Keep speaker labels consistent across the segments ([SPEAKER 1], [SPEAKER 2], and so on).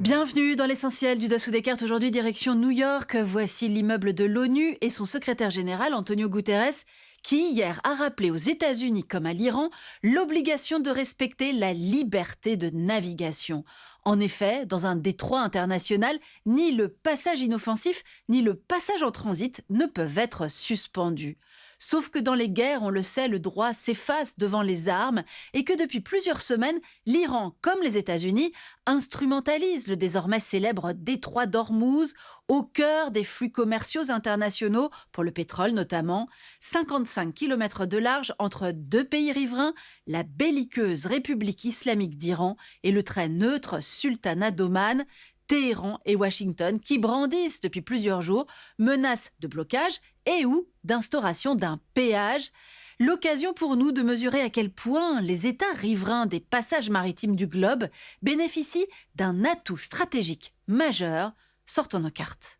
[SPEAKER 1] Bienvenue dans l'essentiel du Dessous des cartes. Aujourd'hui, direction New York. Voici l'immeuble de l'ONU et son secrétaire général, Antonio Guterres, qui hier a rappelé aux États-Unis comme à l'Iran l'obligation de respecter la liberté de navigation. En effet, dans un détroit international, ni le passage inoffensif ni le passage en transit ne peuvent être suspendus. Sauf que dans les guerres, on le sait, le droit s'efface devant les armes et que depuis plusieurs semaines, l'Iran, comme les États-Unis, instrumentalise le désormais célèbre détroit d'Ormuz au cœur des flux commerciaux internationaux, pour le pétrole notamment. 55 km de large entre deux pays riverains, la belliqueuse République islamique d'Iran et le très neutre Sultanat d'Oman. Téhéran et Washington, qui brandissent depuis plusieurs jours menaces de blocage et ou d'instauration d'un péage. L'occasion pour nous de mesurer à quel point les États riverains des passages maritimes du globe bénéficient d'un atout stratégique majeur. Sortons nos cartes.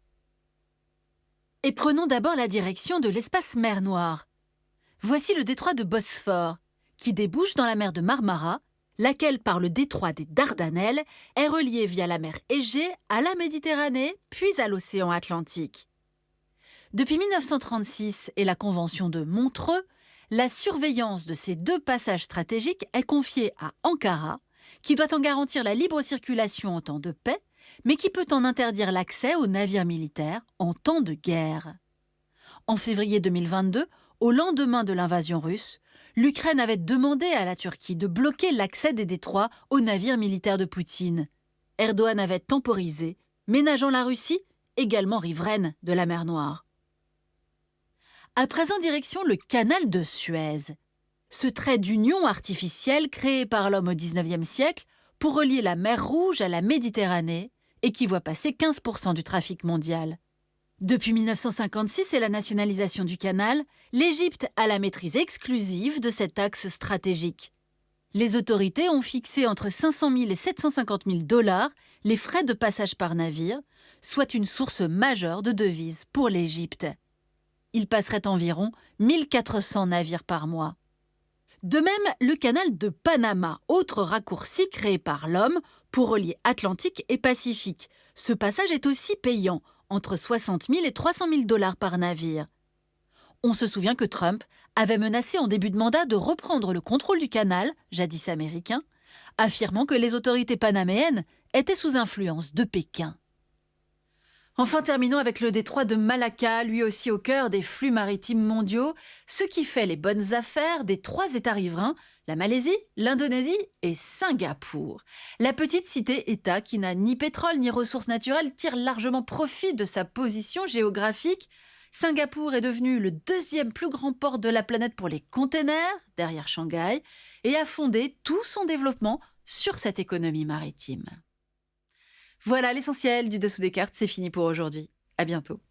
[SPEAKER 1] Et prenons d'abord la direction de l'espace mer Noire. Voici le détroit de Bosphore, qui débouche dans la mer de Marmara, laquelle, par le détroit des Dardanelles, est reliée via la mer Égée à la Méditerranée, puis à l'océan Atlantique. Depuis 1936 et la Convention de Montreux, la surveillance de ces deux passages stratégiques est confiée à Ankara, qui doit en garantir la libre circulation en temps de paix, mais qui peut en interdire l'accès aux navires militaires en temps de guerre. En février 2022, au lendemain de l'invasion russe, l'Ukraine avait demandé à la Turquie de bloquer l'accès des détroits aux navires militaires de Poutine. Erdogan avait temporisé, ménageant la Russie, également riveraine de la mer Noire. À présent, direction le canal de Suez. Ce trait d'union artificiel créé par l'homme au XIXe siècle pour relier la mer Rouge à la Méditerranée et qui voit passer 15% du trafic mondial. Depuis 1956 et la nationalisation du canal, l'Égypte a la maîtrise exclusive de cet axe stratégique. Les autorités ont fixé entre 500 000 et 750 000 $ les frais de passage par navire, soit une source majeure de devises pour l'Égypte. Il passerait environ 1400 navires par mois. De même, le canal de Panama, autre raccourci créé par l'homme pour relier Atlantique et Pacifique. Ce passage est aussi payant, entre 60 000 et 300 000 $ par navire. On se souvient que Trump avait menacé en début de mandat de reprendre le contrôle du canal, jadis américain, affirmant que les autorités panaméennes étaient sous influence de Pékin. Enfin, terminons avec le détroit de Malacca, lui aussi au cœur des flux maritimes mondiaux, ce qui fait les bonnes affaires des trois États riverains, la Malaisie, l'Indonésie et Singapour. La petite cité-État qui n'a ni pétrole ni ressources naturelles tire largement profit de sa position géographique. Singapour est devenu le deuxième plus grand port de la planète pour les containers, derrière Shanghai, et a fondé tout son développement sur cette économie maritime. Voilà l'essentiel du Dessous des cartes, c'est fini pour aujourd'hui. À bientôt.